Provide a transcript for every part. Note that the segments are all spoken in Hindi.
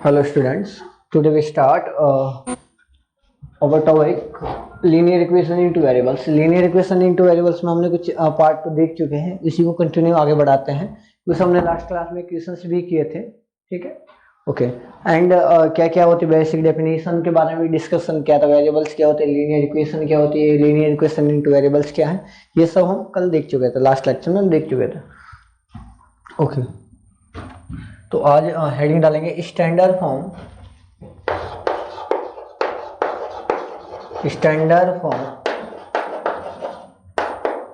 Hello students, today we start our topic linear equation into variables. Linear equation into variables में हमने कुछ पार्ट तो देख चुके हैं, इसी को कंटिन्यू आगे बढ़ाते हैं। कुछ हमने लास्ट क्लास में इक्वेशंस भी किए थे, ठीक है, ओके। एंड क्या क्या होती है, बेसिक डेफिनेशन के बारे में डिस्कशन किया था, वेरिएबल्स क्या होते हैं, लीनियर इक्वेशन क्या होती है, लीनियर इक्वेशन इनटू वेरिएबल्स क्या है, ये सब हम कल देख चुके थे, लास्ट लेक्चर में हम देख चुके थे, ओके। तो आज हेडिंग डालेंगे standard form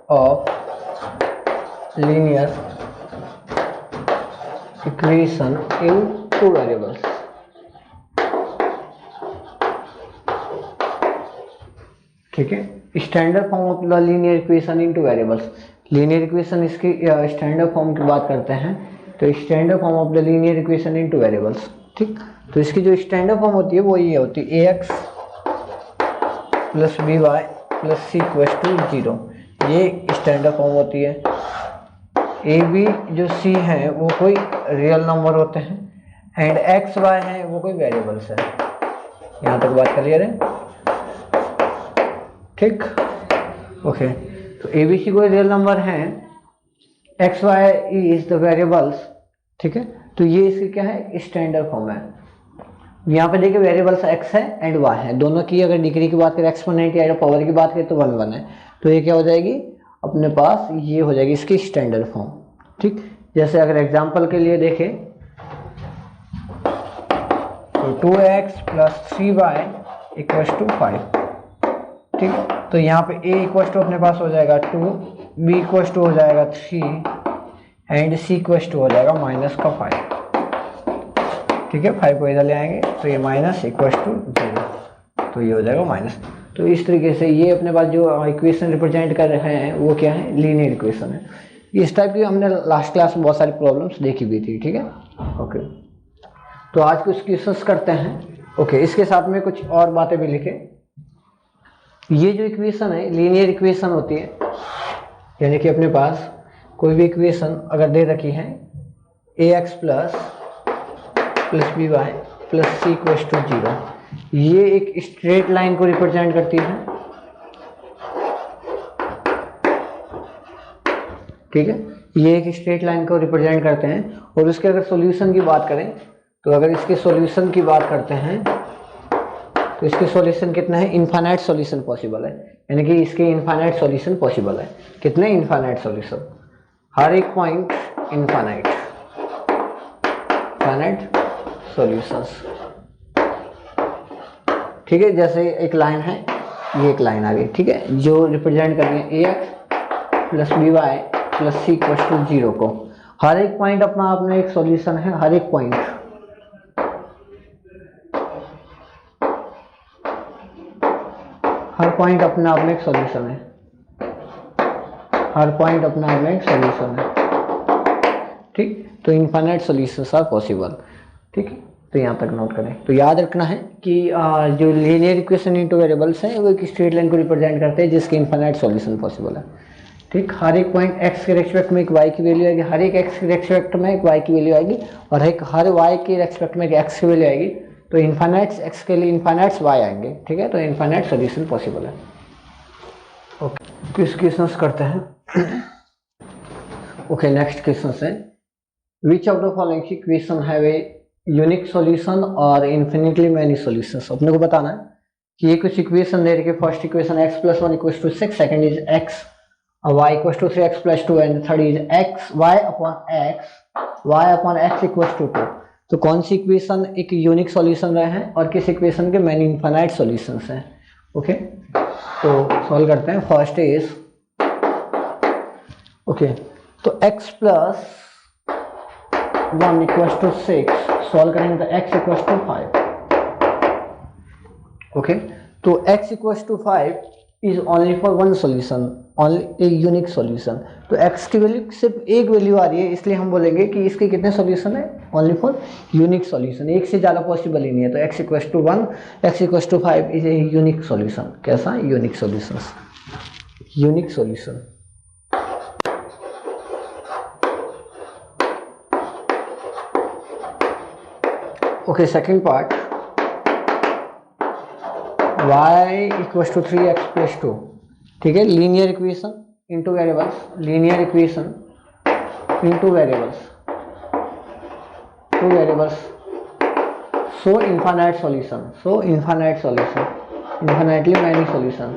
of linear equation in two variables. ठीक है, standard form of the linear equation in two variables. Linear equation इसकी स्टैंडर्ड फॉर्म की बात करते हैं, तो standard form of the linear equation in two variables. ठीक, तो इसकी जो स्टैंडर्ड फॉर्म होती है वो ये होती है ax plus B Y plus C equals to 0। ये स्टैंडर्ड फॉर्म होती है। ए बी जो सी है वो कोई रियल नंबर होते हैं एंड एक्स वाई है वो कोई वेरिएबल्स है। यहाँ तक बात क्लियर है, ठीक, ओके। तो ए बी सी कोई रियल नंबर है, X Y is the variables, ठीक है। तो ये इसकी क्या है, स्टैंडर्ड फॉर्म है। यहाँ पे देखिए वेरिएबल्स एक्स है एंड वाई है, दोनों की अगर डिग्री की बात करें, एक्सपोनेंट या पावर की बात करें तो 1 1 है। तो ये क्या हो जाएगी अपने पास, ये हो जाएगी इसकी स्टैंडर्ड फॉर्म। ठीक, जैसे अगर एग्जांपल के लिए देखें तो 2x plus 3y equals to 5। ठीक, तो यहाँ पे a इक्वल्स टू अपने पास हो जाएगा 2, b इक्वल्स टू हो जाएगा 3 एंड c इक्वल्स टू हो जाएगा माइनस का 5। ठीक है, 5 को इधर ले आएंगे तो ये माइनस इक्वल्स टू 0, तो ये हो जाएगा माइनस। तो इस तरीके से ये अपने पास जो इक्वेशन रिप्रेजेंट कर रहे हैं वो क्या है, लीनियर इक्वेशन है। इस टाइप की हमने लास्ट क्लास में बहुत सारी प्रॉब्लम्स देखी भी थी, ठीक है, ओके। तो आज कुछ क्वेश्चंस करते हैं, ओके। इसके साथ में कुछ और बातें भी लिखे। ये जो इक्वेशन है लीनियर इक्वेशन होती है, यानी कि अपने पास कोई भी इक्वेशन अगर दे रखी है ax plus B Y plus C equals to 0, ये एक स्ट्रेट लाइन को रिप्रेजेंट करती है। ठीक है, ये एक स्ट्रेट लाइन को रिप्रेजेंट करते हैं। और उसके अगर सॉल्यूशन की बात करें तो अगर इसके सॉल्यूशन की बात करते हैं तो इसके सॉल्यूशन कितना है, इनफाइनाइट सॉल्यूशन पॉसिबल है, यानी कि इसके इनफाइनाइट सॉल्यूशन पॉसिबल है। कितने इनफाइनाइट सॉल्यूशन, हर एक पॉइंट इनफाइनाइट सॉल्यूशंस। ठीक है, जैसे एक लाइन है, ये एक लाइन आ गई, ठीक है, जो रिप्रेजेंट कर रही है ax plus B Y plus C equals to 0 को। हर एक पॉइंट अपना आप में एक सॉल्यूशन है, हर एक पॉइंट, हर पॉइंट अपने आप में एक सॉल्यूशन है, हर पॉइंट अपने आप में एक सॉल्यूशन है। ठीक, तो इनफाइनाइट सॉल्यूशंस आर पॉसिबल। ठीक है, तो यहाँ तक नोट करें। तो याद रखना है कि जो लीनियर इक्वेशन इनटू वेरिएबल्स हैं वो एक स्ट्रेट लाइन को रिप्रेजेंट करते हैं जिसके इनफाइनाइट सॉल्यूशन पॉसिबल है। ठीक, हर एक पॉइंट x के रेस्पेक्ट में एक y की वैल्यू आएगी, हर एक x के रेस्पेक्ट में एक y की वैल्यू आएगी, और एक हर y के रेस्पेक्ट में एक x की वैल्यू आएगी। तो इनफाइनाइट्स x के लिए इनफाइनाइट्स y आएंगे। ठीक है, तो इनफाइनाइट सॉल्यूशन पॉसिबल है। ओके, कुछ क्वेश्चंस करते हैं। ओके, नेक्स्ट क्वेश्चन है विच of the following equation have a unique solution और इन्फिनिटली मैनी सॉल्यूशंस। अपने को बताना है कि ये कुछ इक्वेशन दे रही है। First equation x plus 1 equals to 6, second is x y equals to 3x plus 2 and third is x y upon x equals to 2। तो कौन सी इक्वेशन एक यूनिक सॉल्यूशन रहे हैं और किस इक्वेशन के मैनी इनफाइनाइट सॉल्यूशंस हैं। ओके, तो सॉल्व करते हैं। फर्स्ट इज ओके, तो x plus 1 equals to 6 solve करेंगे तो x इक्वल्स टू 5। ओके, तो x equals to 5 is only for one solution, only a unique solution. तो x की वैल्यू सिर्फ एक वैल्यू आ रही है, इसलिए हम बोलेंगे कि इसके कितने सॉल्यूशन है, ओनली फॉर यूनिक सॉल्यूशन। एक से ज़्यादा पॉसिबल ही नहीं है। तो x equals to 1, x equals to 5 is a unique solution. कैसा, unique solution, unique solution. Okay second part, y equals to 3x plus 2, ठीक है, linear equation in two variables, linear equation in two variables, two variables, so infinite solution, so infinite solution, infinitely many solution,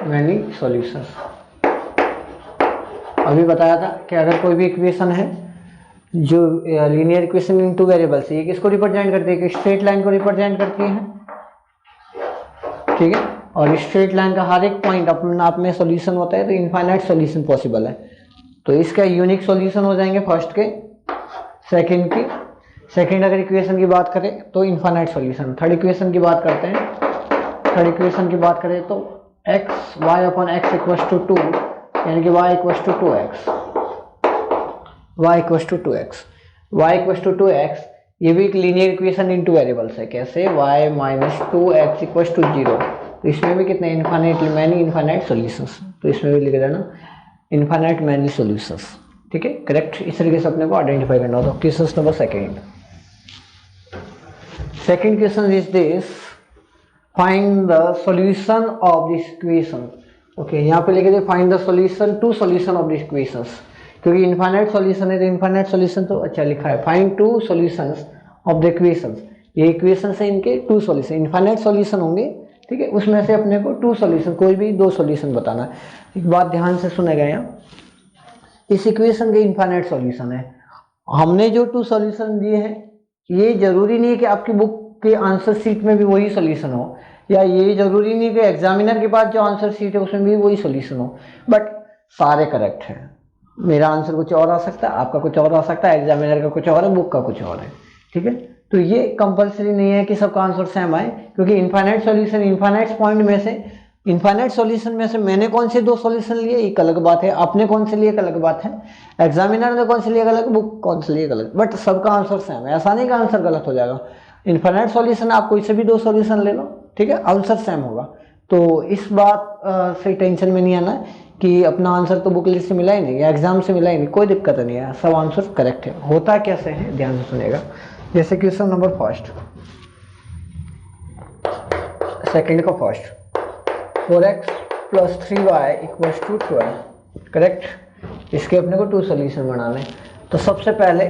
many solutions. अभी बताया था कि अगर कोई भी इक्वेशन है जो linear equation in two variables है, ये किसको रिप्रेजेंट करती है, कि स्ट्रेट लाइन को रिप्रेजेंट करती है, ठीक है, और स्ट्रेट लाइन का हर एक पॉइंट अपने आप में सॉल्यूशन होता है, तो इनफाइनाइट सॉल्यूशन पॉसिबल है। तो इसका यूनिक सॉल्यूशन हो जाएंगे फर्स्ट के, सेकंड की, सेकंड अगर इक्वेशन की बात करें तो इनफाइनाइट सॉल्यूशन। थर्ड इक्वेशन की बात करते हैं, थर्ड इक्वेशन की बात करें तो X Y upon X equals to 2, यानी कि y equals to 2x, y equals to 2x, y equals to 2x, ये भी एक लीनियर इक्वेशन इनटू वेरिएबल्स है। कैसे, y minus 2x equals to 0, तो इसमें भी कितने इनफाइनाइट मैनी इनफाइनाइट सॉल्यूशंस, तो इसमें भी लिख देना इनफाइनाइट मैनी सॉल्यूशंस, ठीक है, करेक्ट। इस तरीके से अपने को आइडेंटिफाई करना होता है। Question number second, second question is this, find the solution of this equation. Okay, यहाँ पे लिखे थे find the solution to solution of this equations, क्योंकि इनफाइनाइट सॉल्यूशन है तो इनफाइनाइट सॉल्यूशन तो अच्छा लिखा है, find two solutions of the equations, ये इक्वेशंस है इनके टू सॉल्यूशन, इनफाइनाइट सॉल्यूशन होंगे, ठीक है, उसमें से अपने को टू सॉल्यूशन, कोई भी दो सॉल्यूशन बताना है। एक बात ध्यान से सुनेगा, यहाँ इस इक्वेशन के इनफाइनाइट सॉल्यूशन है, हमने जो टू सॉल्यूशन दिए हैं ये जरूरी नहीं है कि आपकी बुक के आंसर शीट में भी वही सॉल्यूशन हो, या ये जरूरी नहीं कि एग्जामिनर के पास जो आंसर शीट है उसमें भी वही सॉल्यूशन हो, बट सारे करेक्ट हैं। मेरा आंसर कुछ और आ सकता है, आपका कुछ और आ सकता है, एग्जामिनर का कुछ और है, बुक का कुछ और है, ठीक है। तो ये कंपलसरी नहीं है कि सबका आंसर सेम आए, क्योंकि इनफाइनाइट सॉल्यूशन, इनफाइनाइट पॉइंट में से, इनफाइनाइट सॉल्यूशन में से मैंने कौन से दो सॉल्यूशन लिए एक अलग बात है, आपने कौन से लिए एक अलग बात है, एग्जामिनर ने कौन से लिए अलग, बुक कौन से लिए अलग, बट सबका आंसर सेम है। ऐसा नहीं कि आंसर गलत हो जाएगा, इनफाइनाइट सॉल्यूशन आप कोई से भी दो सॉल्यूशन ले लो, ठीक है, आंसर सेम होगा। तो इस बात से टेंशन में नहीं आना कि अपना आंसर तो बुक लिस्ट से मिला ही नहीं या एग्जाम से मिला ही नहीं, कोई दिक्कत नहीं है, सब आंसर करेक्ट है। होता कैसे है ध्यान से सुनेगा, जैसे क्वेश्चन नंबर फर्स्ट, सेकंड का first, 4x plus 3y equals to 12, correct. इसके अपने को टू सॉल्यूशन बनाने, तो सबसे पहले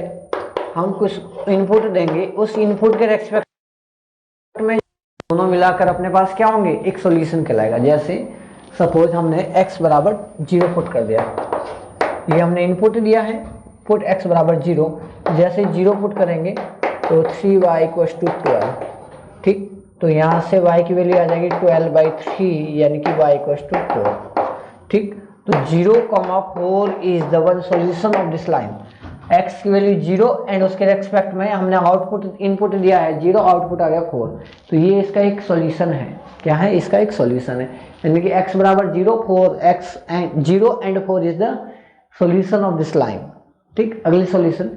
हम कुछ इनपुट देंगे, उस इनपुट के रेस्पेक्ट में दोनों मिलाकर अपने पास क्या होंगे, एक सॉल्यूशन कहलाएगा। जैसे सपोज हमने x बराबर 0 पुट कर दिया, ये हमने इनपुट दिया है, पुट x बराबर 0, जैसे 0 पुट करेंगे तो 3y इक्वल्स टू 12, ठीक। तो यहाँ से y की वैल्यू आ जाएगी 12/3, यानी कि y इक्वल्स टू 4, ठीक। तो 0,4 is the one solution of this line, x की वैल्यू 0 एंड उसके रेस्पेक्ट में हमने आउटपुट इनपुट दिया है 0, आउटपुट आ गया 4, तो ये इसका एक सॉल्यूशन है। क्या है, इसका एक सॉल्यूशन है, यानी कि x बराबर 0, 4x and 0 and 4 is the solution of this line, ठीक। अगली सॉल्यूशन,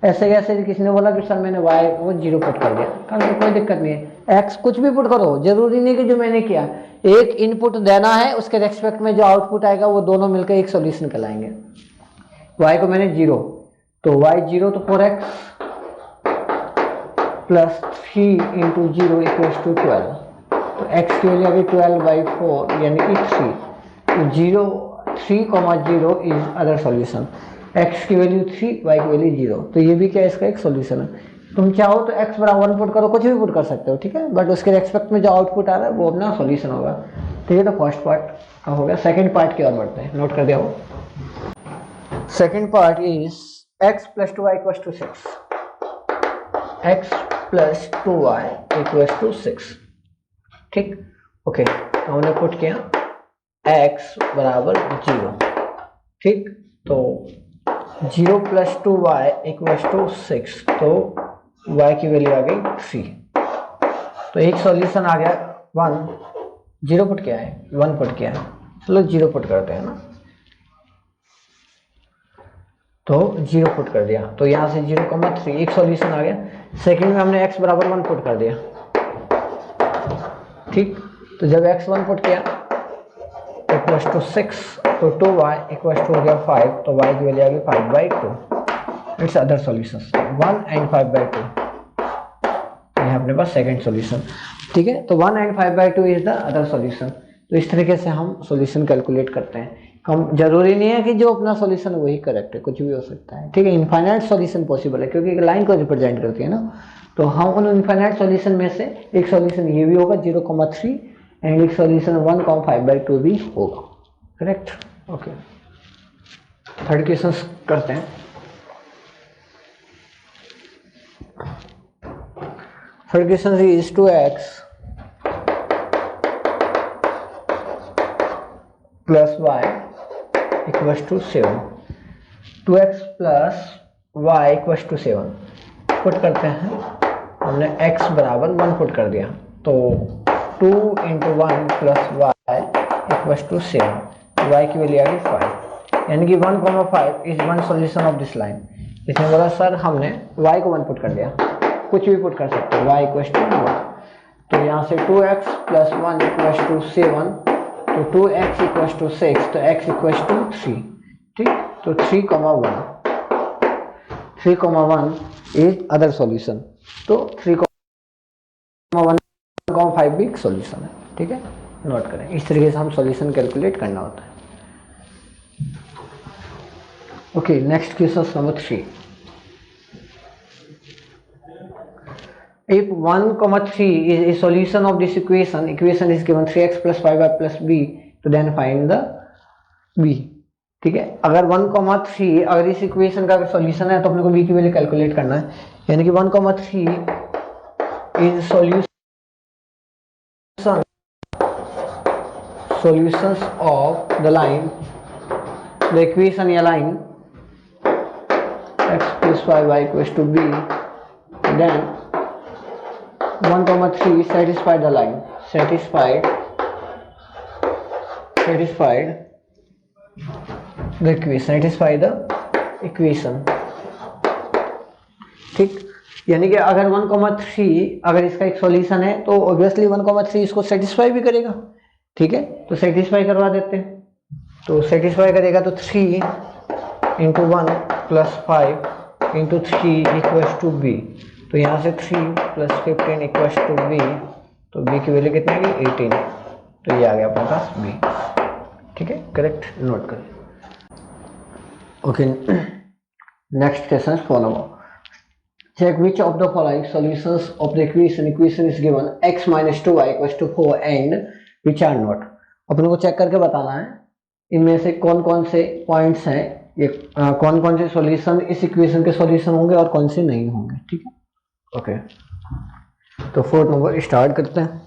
ऐसे कैसे, किसी ने बोला कि सर मैंने y को 0 पुट कर दिया, तो कोई दिक्कत नहीं है, x कुछ भी पुट करो, जरूरी नहीं कि जो मैंने किया, एक इनपुट देना है, उसके रेस्पेक्ट में जो आउटपुट आएगा वो दोनों मिलकर एक सॉल्यूशन कहलाएंगे। y को मैंने 0, तो y 0 तो 4x plus 3 into 0 equals to 12, तो x की वैल्यू आ गई 12/4 यानी कि 3, तो 3,0 इज अदर सॉल्यूशन, x की वैल्यू 3, y की वैल्यू 0, तो ये भी क्या इसका एक सॉल्यूशन है। तुम चाहो तो x बराबर 1 पुट करो, कुछ भी पुट कर सकते हो, ठीक है, बट उसके रेस्पेक्ट में जो आउटपुट आ रहा है वो अपना सॉल्यूशन होगा, ठीक है। तो फर्स्ट पार्ट का हो गया, सेकंड पार्ट की ओर बढ़ते हैं, नोट कर दिया हो। Second part is x plus 2y equals to 6, x plus 2y equals to 6, ठीक। ओके, हमने पुट किया x बराबर 0, ठीक, तो 0 प्लस 2y इक्वल्स टू 6, तो y की वैल्यू आ गई 3, तो एक सॉल्यूशन आ गया 1, 0 पुट किया है, 1 पुट किया है, चलो 0 पुट करते हैं ना, तो 0 पुट कर दिया, तो यहाँ से 0,3 एक सॉल्यूशन आ गया। सेकंड में हमने x बराबर 1 पुट कर दिया, ठीक, तो जब x 1 पुट किया तो इक्वल्स टू 6, तो 2y इक्वल्स टू हो गया 5, तो y की वैल्यू आ गई 5/2। इट्स अदर सॉल्यूशन 1 एंड 5/2, ये अपने पास सेकंड सॉल्यूशन। ठीक है, तो 1 and 5/2 is the other solution. तो इस तरीके से हम सॉल्यूशन कैलकुलेट करते हैं। हम जरूरी नहीं है कि जो अपना सॉल्यूशन वही करेक्ट है, कुछ भी हो सकता है। ठीक है, इनफाइनाइट सॉल्यूशन पॉसिबल है क्योंकि एक लाइन को रिप्रेजेंट करती है ना। तो हम उन इनफाइनाइट सॉल्यूशन में से एक सॉल्यूशन ये भी होगा 0,3 एंड एक सॉल्यूशन 1,5/2 भी होगा। Correct, okay. थर्ड क्वेश्चन करते हैं। Third question is 2x plus y equals to 7। 2x plus y equals to 7 put करते हैं। हमने x बराबर 1 पुट कर दिया, तो 2 × 1 plus y equals to 7, y की वैल्यू आ गई 5, यानी कि 1,5 is one solution of this line. इसमें बोला सर हमने y को 1 पुट कर दिया, कुछ भी पुट कर सकते हैं, y इक्वल्स टू 1। तो यहाँ से 2x प्लस 1 इक्वल्स टू 7, तो 2x इक्वल्स टू 6, तो x इक्वल्स टू 3। ठीक, तो 3,1 इज अदर सॉल्यूशन। तो 3,1,5 भी एक सॉल्यूशन है। ठीक है, नोट करें। इस तरीके से हम सॉल्यूशन कैलकुलेट करना होता है। Okay, next question number 3। If 1,3 is a solution of this equation is given 3x plus 5y plus b, तो then find the b। ठीक है, अगर 1,3 अगर इस इक्वेशन का अगर सॉल्यूशन है तो अपने को b की वैल्यू कैलकुलेट करना है, यानी कि 1,3 is solutions of the line, the equation या line x plus 5y equals to b, then 1,3 satisfy the line, satisfied the equation। ठीक, यानी कि अगर 1,3 अगर इसका एक सॉल्यूशन है तो ऑब्वियसली 1,3 इसको सेटिस्फाई भी करेगा। ठीक है, तो सेटिस्फाई करवा देते हैं। तो सेटिस्फाई करेगा तो 3 × 1 प्लस 5 × 3 इक्वल्स टू b, तो यहाँ से 3 प्लस 15 इक्वल्स टू b, तो b की वैल्यू कितनी आएगी 18, तो ये आ गया अपने पास b। ठीक है, करेक्ट, नोट करें। Okay, next question follow. Check which of the following solutions of the equation is given x minus 2y equals to 4 and which are not. अपने को चेक करके बताना है इनमें से कौन कौन से पॉइंट्स हैं, ये कौन कौन से सॉल्यूशन इस इक्वेशन के सॉल्यूशन होंगे और कौन से नहीं होंगे। ठीक है, ओके। तो 4th नंबर स्टार्ट करते हैं।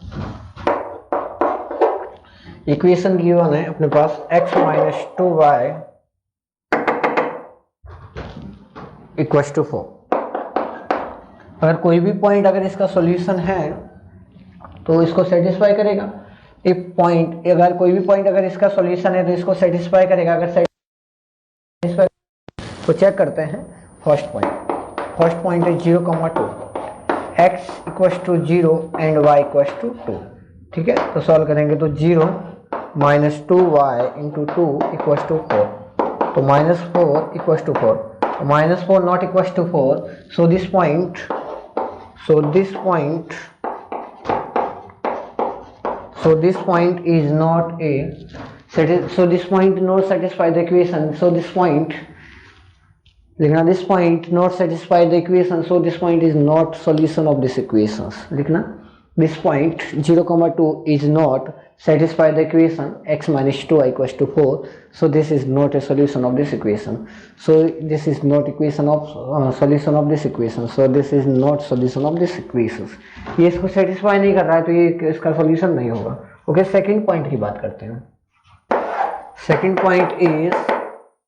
इक्वेशन गिवन है अपने पास x minus 2y equals to 4। अगर कोई भी पॉइंट अगर इसका सॉल्यूशन है तो इसको सेटिस्फाई करेगा। एक पॉइंट, अगर कोई भी पॉइंट अगर इसका सॉल्यूशन है तो इसको सेटिस्फाई करेगा। अगर सेटिस्फाई, तो चेक करते हैं फर्स्ट पॉइंट है 0,2, x equals to 0 and y equals to 2। ठीक है, तो सॉल्व करेंगे तो 0 minus 2y into 2 equals to 4, तो -4 equals to 4, -4 not equals to 4, so this point is not a so this point not satisfy the equation, so this point लिखना, this point not satisfy the equation, so this point is not solution of this equations। लिखना, this point 0,2 is not satisfy the equation x minus 2y equals to 4, so this is not a solution of this equation, so this is not equation of solution of this equation, so this is not solution of this equations। ये इसको satisfy नहीं कर रहा है तो ये इसका solution नहीं होगा। ओके, सेकंड पॉइंट की बात करते हैं। Second point is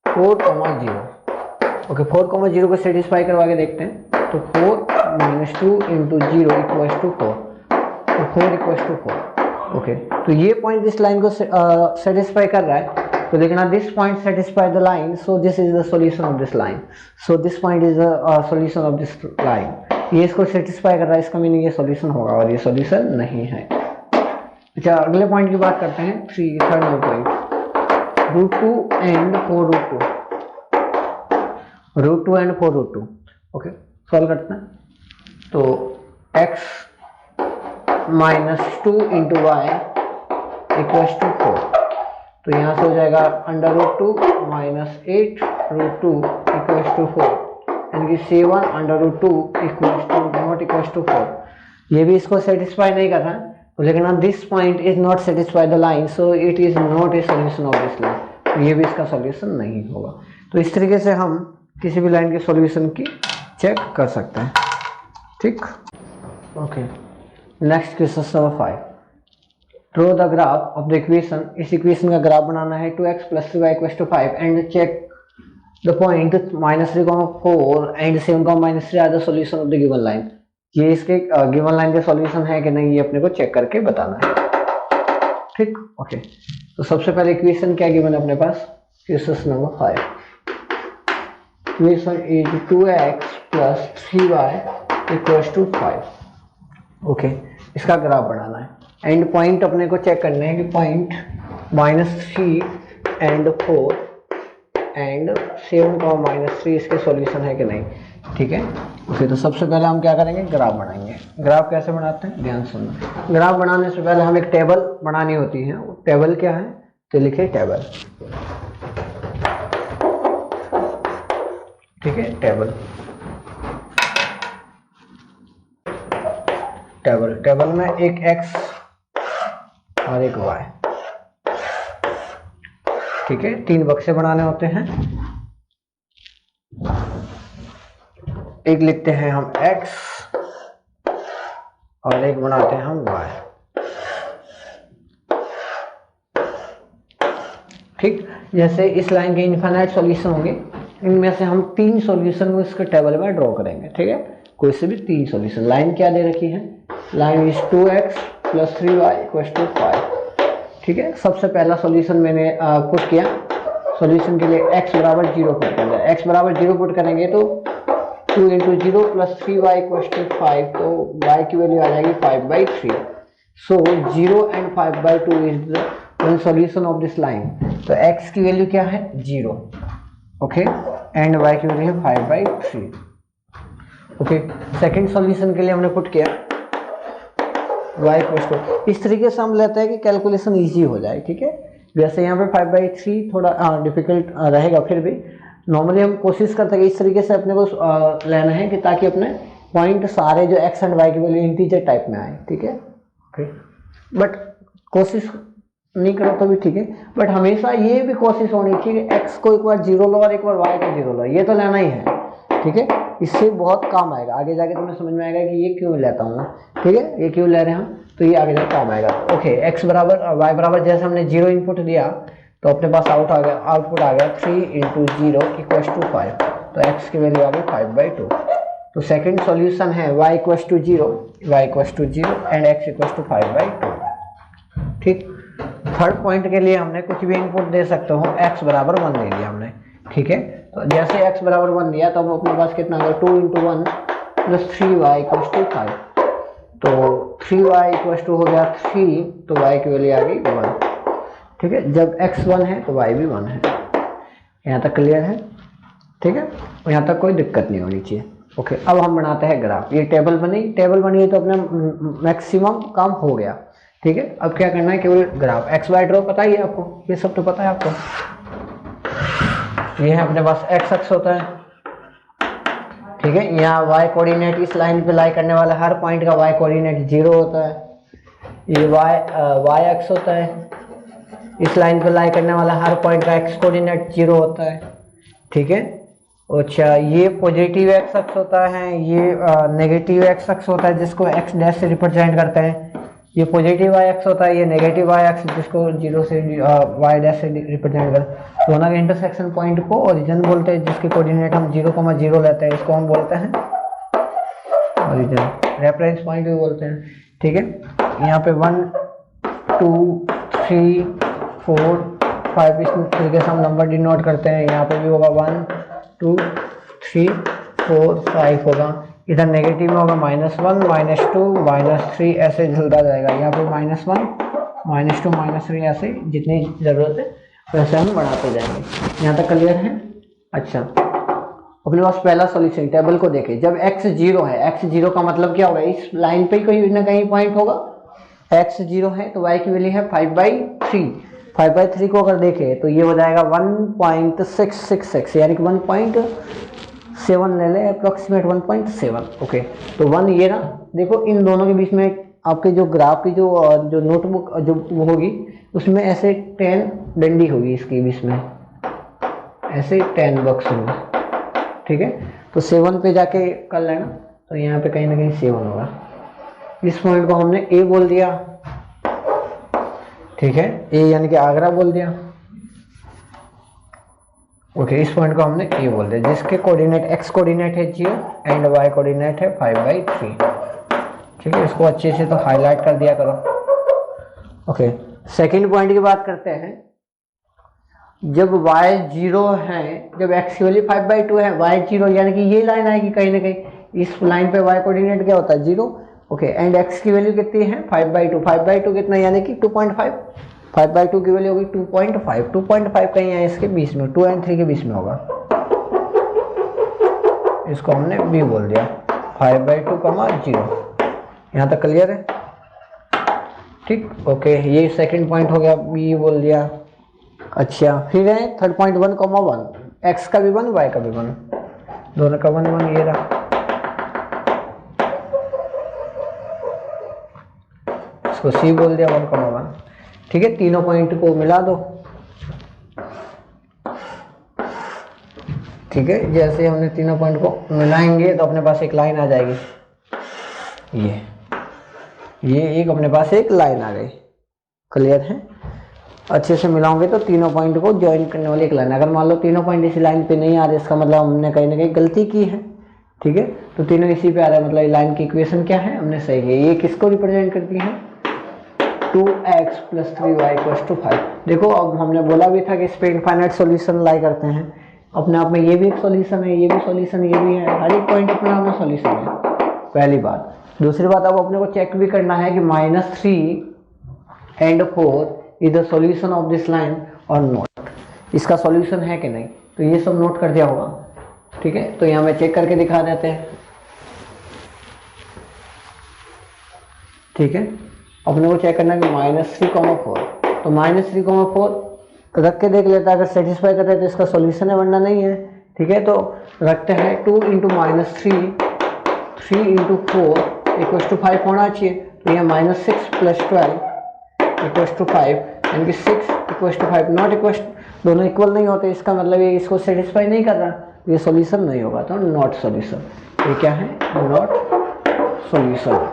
4,0। ओके, 4,0 को सेटिस्फाई करवा के देखते हैं। तो 4 - 2 × 0 इक्वल्स टू 4, तो 4 इक्वल्स टू 4। ओके, तो ये पॉइंट इस लाइन को सेटिस्फाई कर रहा है, तो देखना this point satisfy the line, so this is the solution of this line, so this point is the solution of this line. ये इसको सेटिस्फाई कर रहा है, इसका मीनिंग ये सॉल्यूशन होगा और ये सॉल्यूशन नहीं है। अच्छा, अगले पॉइंट की बात करते हैं, third number point. √2 and 4 √2 and 4 okay, solve करते हैं। तो x -2 into y equals to 4, तो यहाँ से हो जाएगा √2 -8 √2 इक्वल्स टू 4 यानी कि 7 √2 equals to not equals to 4। ये भी इसको सेटिस्फाई नहीं कर रहा है, तो लेकिन this point is not satisfy the line, so it is not a solution of this line, तो ये भी इसका सॉल्यूशन नहीं होगा। तो इस तरीके से हम किसी भी लाइन के सॉल्यूशन की चेक कर सकते हैं, ठीक। Okay, next question number 5, draw the graph of the equation. इस इक्वेशन का ग्राफ बनाना है 2x + 3y = 5 and check the point -3, 4 and 7, -3 are the solution of the given line. ये इसके गिवन लाइन के सॉल्यूशन है कि नहीं, ये अपने को चेक करके बताना है, ठीक। ओके, तो सबसे पहले इक्वेशन क्या गिवन है अपने पास, question number 5, equation is 2x + 3y = 5। Okay, इसका ग्राफ बनाना है। एंड पॉइंट अपने को चेक करना है कि पॉइंट -3 एंड 4 एंड 7, -3 इसके सॉल्यूशन है कि नहीं, ठीक है। ओके, तो सबसे पहले हम क्या करेंगे, ग्राफ बनाएंगे। ग्राफ कैसे बनाते हैं, ध्यान सुनना। ग्राफ बनाने से पहले हम एक टेबल बनानी होती है। टेबल क्या है, तो लिखे टेबल, ठीक है। टेबल टेबल में एक x और एक y, ठीक है। 3 बक्से बनाने होते हैं, एक लिखते हैं हम x और एक बनाते हैं हम y, ठीक। जैसे इस लाइन के इनफाइनाइट सॉल्यूशन होंगे, इनमें से हम 3 सॉल्यूशन को इसके टेबल में ड्रॉ करेंगे, ठीक है। कोई से भी 3 सॉल्यूशन। लाइन क्या दे रखी है, लाइन इज 2x + 3y = 5, ठीक है। सबसे पहला सॉल्यूशन मैंने पुट किया, सॉल्यूशन के लिए x = 0 पुट करना है। x = 0 पुट करेंगे तो 2 × 0 + 3y = 5, तो y की वैल्यू आ जाएगी 5/3। सो 0 and 5/2 is the one solution of this line. तो x की वैल्यू क्या है, 0, ओके, एंड y की वैल्यू है 5/3। ओके, सेकंड सॉल्यूशन के लिए हमने पुट किया y = इस तरीके से हम लेते हैं कि कैलकुलेशन इजी हो जाए, ठीक है। वैसे यहाँ पे 5/3 थोड़ा डिफिकल्ट रहेगा, फिर भी नॉर्मली हम कोशिश करते हैं कि इस तरीके से अपने को लेना है कि ताकि अपने पॉइंट सारे जो x एंड y की वैल्यू इंटीजर टाइप में आए, ठीक है। ओके, बट कोशिश नहीं करो तो भी ठीक है, बट हमेशा ये भी कोशिश होनी चाहिए कि x को एक बार 0 लो और एक बार y को 0 लो, ये तो लेना ही है, ठीक है। इससे बहुत काम आएगा, आगे जाके तुम्हें समझ में आएगा कि ये क्यों लेता हूँ मैं, ठीक है, ये क्यों ले रहे हैं हम, तो ये आगे जाके काम आएगा। ओके, x = y = जैसे हमने 0 इनपुट दिया तो अपने पास आउटपुट आ गया 3 × 0 = 5, तो x की वैल्यू आ गई 5/2। तो सेकंड सॉल्यूशन है y = 0 एंड x = 5/2, ठीक। थर्ड पॉइंट के लिए हमने कुछ भी इनपुट दे सकते हो, x = 1 ले लिया हमने, ठीक है। तो जैसे x = 1 लिया तो अब अपने पास कितना आ गया, 2 × 1 + 3y = 5, तो 3y = हो गया 3, तो y की वैल्यू आ गई 1, ठीक है। जब x 1 है तो y भी 1 है। यहाँ तक क्लियर है, ठीक है, और यहाँ तक कोई दिक्कत नहीं होनी चाहिए। ओके, अब हम बनाते हैं ग्राफ। ये टेबल बनी है तो अपना मैक्सिमम काम हो गया, ठीक है। अब क्या करना है, केवल ग्राफ x y ड्रॉ पता ही है आपको, ये सब तो पता है आपको। ये है अपने पास x अक्ष होता है, ठीक है। यहाँ y कोऑर्डिनेट इस लाइन पे लाई करने वाला हर पॉइंट का y कोऑर्डिनेट 0 होता है। ये y अक्ष होता है, इस लाइन पे लाई करने वाला हर पॉइंट का x कोऑर्डिनेट 0 होता है, ठीक है। अच्छा, ये पॉजिटिव x अक्ष होता है, ये नेगेटिव x अक्ष होता है जिसको x डैश से रिप्रेजेंट करते हैं। ये पॉजिटिव y अक्ष होता है, ये नेगेटिव y अक्ष जिसको 0 से y डैश से रिप्रेजेंट करते हैं। दोनों के इंटरसेक्शन पॉइंट को ओरिजिन बोलते हैं, जिसके कोऑर्डिनेट हम 0,0 लेते हैं, इसको हम बोलते हैं ओरिजिन, रेफरेंस पॉइंट भी बोलते हैं, ठीक है। यहाँ पे 1 2 3 4 5 इस तरीके से हम नंबर डिनोट करते हैं। यहाँ पे भी होगा 1 2 3 4 5 होगा। इधर नेगेटिव में होगा -1 -2 -3, ऐसे चलता जाएगा। यहाँ पे -1 -2 -3 ऐसे जितनी ज़रूरत है वैसे हम बढ़ाते जाएंगे। यहाँ तक क्लियर है? अच्छा, अपने पास पहला सॉल्यूशन टेबल को देखें। जब x 0 है, x 0 का मतलब क्या होगा, इस लाइन पे कहीं ना कहीं पॉइंट होगा। x 0 है तो y की वैल्यू है 5/3। 5/3 को अगर देखें तो ये हो जाएगा 1.666, यानी कि 1.7 ले ले, अप्रोक्सीमेट 1.7। ओके, तो 1 ये ना, देखो इन दोनों के बीच में आपके जो ग्राफ की जो नोटबुक जो वो होगी उसमें ऐसे 10 डंडी होगी, इसके बीच में ऐसे 10 बक्स होंगे, ठीक है। तो 7 पे जाके कर लेना, तो यहाँ पे कहीं ना कहीं 7 होगा। इस पॉइंट को हमने ए बोल दिया, ठीक है, ए यानी कि आगरा बोल दिया। ओके, इस पॉइंट को हमने ए बोल दिया, जिसके कोऑर्डिनेट एक्स कोऑर्डिनेट है 0 एंड वाई कोऑर्डिनेट है 5/3, ठीक है। इसको अच्छे से तो हाईलाइट कर दिया करो। ओके, सेकंड पॉइंट की बात करते हैं। जब y 0 है, जब x की वैल्यू 5/2 है, y 0 यानी कि ये लाइन आएगी कहीं ना कहीं, इस लाइन पे y कोऑर्डिनेट क्या होता है 0। ओके, एंड x की वैल्यू कितनी है 5/2। 5/2 कितना, यानी कि 2.5। 5/2 की वैल्यू होगी 2.5। 2.5 कहीं है इसके बीच में, 2 एंड 3 के बीच में होगा। इसको हमने b बोल दिया, 5/2, 0। यहाँ तक क्लियर है? ठीक, ओके, ये सेकंड पॉइंट हो गया, b बोल दिया। अच्छा, फिर है थर्ड पॉइंट 1,1, x का भी 1, y का भी 1, दोनों का 1 1 ये रहा। इसको c बोल दिया 1,1, ठीक है। तीनों पॉइंट को मिला दो, ठीक है। जैसे हमने तीनों पॉइंट को मिलाएंगे तो अपने पास एक लाइन आ जाएगी, ये एक अपने पास एक लाइन आ गई। क्लियर है? अच्छे से मिलाओगे तो तीनों पॉइंट को ज्वाइन करने वाली एक लाइन। अगर मान लो तीनों पॉइंट इसी लाइन पे नहीं आ रहे, इसका मतलब हमने कहीं ना कहीं गलती की है, ठीक है। तो तीनों इसी पे आ रहा है, मतलब लाइन की इक्वेशन क्या है, हमने सही की। ये किसको रिप्रेजेंट करती है, 2x + 3y = 5। देखो, अब हमने बोला भी था कि इस पे इनफाइनाइट सॉल्यूशन लाई करते हैं। अपने आप में ये भी एक सॉल्यूशन है, ये भी सॉल्यूशन, ये भी है, हर एक पॉइंट अपने आप में सॉल्यूशन है, पहली बात। दूसरी बात, अब अपने को चेक भी करना है कि -3 and 4 is the solution of this line और नॉट, इसका सॉल्यूशन है कि नहीं। तो ये सब नोट कर दिया होगा, ठीक है। तो यहाँ में चेक करके दिखा देते हैं, ठीक है। अपने को चेक करना है कि -3,4, तो -3,4 रख के देख लेता है, अगर सेटिस्फाई करता है तो इसका सॉल्यूशन है, वरना नहीं है, ठीक है। तो रखते हैं 2 × -3, 3 × 4 = 5 होना चाहिए। तो यह -6 + 12 = 5, यानी कि 6 = 5, नॉट इक्वल, दोनों इक्वल नहीं होते, इसका मतलब ये इसको सेटिस्फाई नहीं कर रहा, ये सॉल्यूशन नहीं होगा, तो नॉट सॉल्यूशन। ये क्या है, नॉट सॉल्यूशन,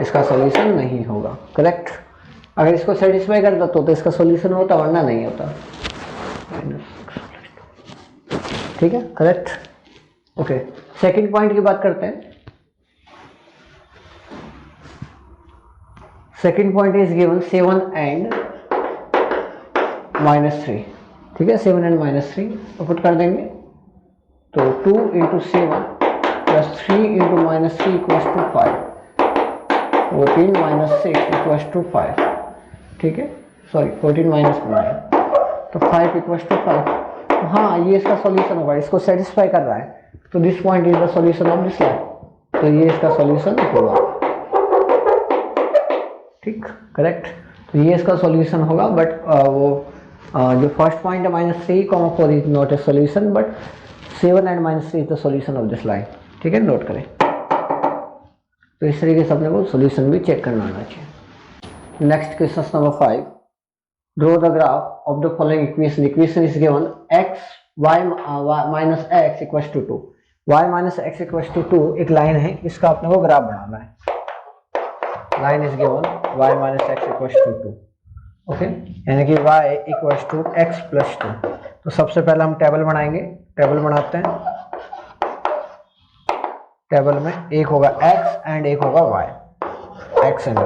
इसका सॉल्यूशन नहीं होगा। करेक्ट? अगर इसको सेटिस्फाई करता तो इसका सॉल्यूशन होता, वरना नहीं होता, ठीक है। करेक्ट? ओके, सेकंड पॉइंट की बात करते हैं। Second point is given 7 and -3, ठीक है। 7 and -3 तो पुट कर देंगे, तो 2 × 7 + 3 × -3 = 5, 14 - 6 = 5, ठीक है। सॉरी, 14 - 9, तो 5 = 5। तो हाँ, ये इसका सॉल्यूशन होगा, इसको सेटिस्फाई कर रहा है, तो this point is the solution of this line, तो ये इसका सॉल्यूशन होगा, ठीक। करेक्ट? तो ये इसका सॉल्यूशन होगा, बट जो फर्स्ट पॉइंट है -3,4 is not a solution, but 7 and -3 is the solution of this line, ठीक है। नोट करें। तो इस तरीके से अपने को सॉल्यूशन भी चेक करना आना चाहिए। Next question number 5, draw the graph of the following equation. Equation is given x y - x = 2, y - x = 2 एक लाइन है, इसका अपने को ग्राफ बनाना है। Line is given y - x = 2, okay, यानी कि y = x + 2। तो सबसे पहले हम टेबल बनाएंगे, टेबल बनाते हैं। टेबल में एक होगा x एंड एक होगा y, x एंड y,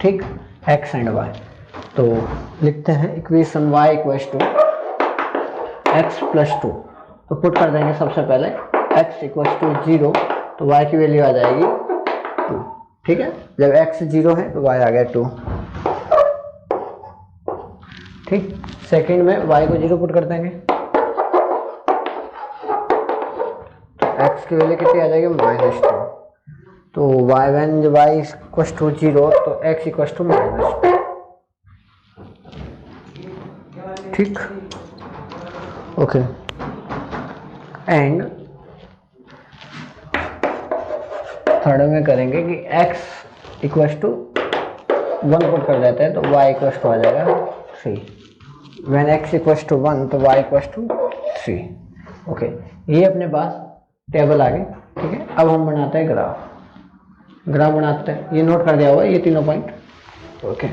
ठीक, x एंड y। तो लिखते हैं इक्वेशन y = x + 2, तो पुट कर देंगे सबसे पहले x = 0, तो y की वैल्यू आ जाएगी 2, ठीक है, जब x 0 है तो y आ गया 2। ठीक, सेकंड में y को 0 पुट कर देंगे तो x की वैल्यू कितनी आ जाएगी -2। तो y when y equals to 0 तो x इक्वल्स टू -2। ठीक, ओके। एंड थर्ड में करेंगे कि x इक्वल्स टू 1 पुट कर देते हैं तो y इक्वल्स टू आ जाएगा 3। व्हेन x इक्वल्स टू 1 तो y इक्वल्स टू 3। ओके, ये अपने पास टेबल आ गई। ठीक है, अब हम बनाते हैं ग्राफ बनाते हैं। ये नोट कर दिया हुआ ये तीनों पॉइंट। ओके,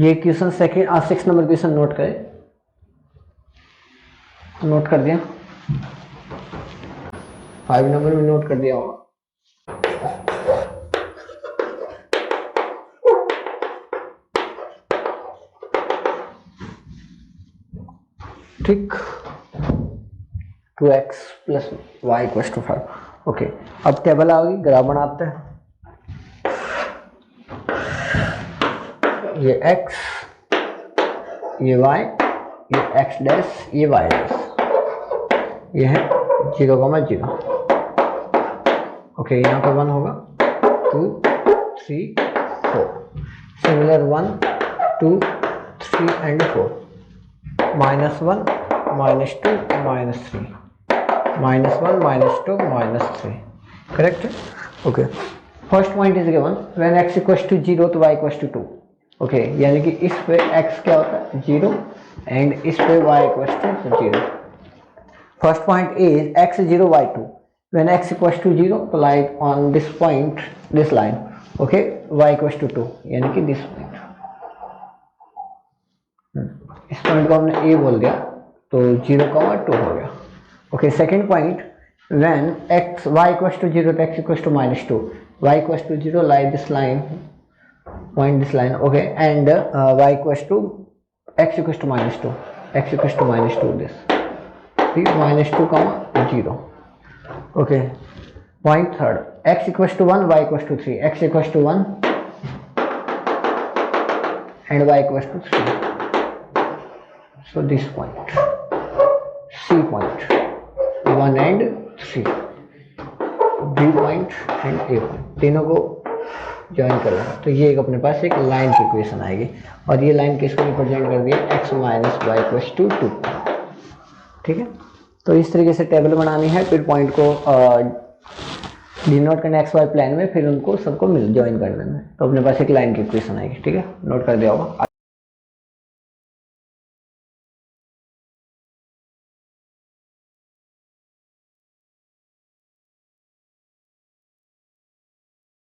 ये question second 6 number question note करें, नोट कर दिया। 5 नंबर में नोट कर दिया होगा। ठीक, 2x plus y equals to 5। Okay, अब टेबल आ गई, ग्राफ बनाते हैं। ये x, ये y, ये x डैश, ये y डैश, ये है 0,0। ओके, यहाँ पर 1 होगा, 2 3 4। Similar 1 2 3 and 4। -1 -2 -3 -1 -2 -3। करेक्ट है। Okay, first point is given when x equals to 0 तो y इक्वल्स टू 2। ओके, यानी कि इस पे x क्या होता है 0 एंड इस पे y equals to 0। First point is x 0 y 2। When x equals to 0 तो like on this point this line. Okay, y equals to 2 यानी कि दिस पॉइंट। इस पॉइंट को हमने a बोल दिया तो 0,2 हो गया। Okay, second point when x y equals to 0 तो x equals to -2, y equals to 0 like this line, point this line. Okay, and y equals to x equals to -2, x equals to -2 this, ठीक, -2, 0। Okay, point third x equals to 1 y equals to 3, x equals to 1 and y equals to 3। So this point, C point, 1 and 3, B point and A point, तीनों को ज्वाइन कर लेना तो ये एक अपने पास एक लाइन की इक्वेशन आएगी। और ये लाइन किसको रिप्रेजेंट कर दिया x minus y equals to 2। ठीक है, तो इस तरीके से टेबल बनानी है, फिर पॉइंट को डिनोट करना XY प्लेन में, फिर उनको सबको मिल ज्वाइन कर देना है तो अपने पास एक लाइन की इक्वेशन आएगी। ठीक है, नोट कर दिया होगा।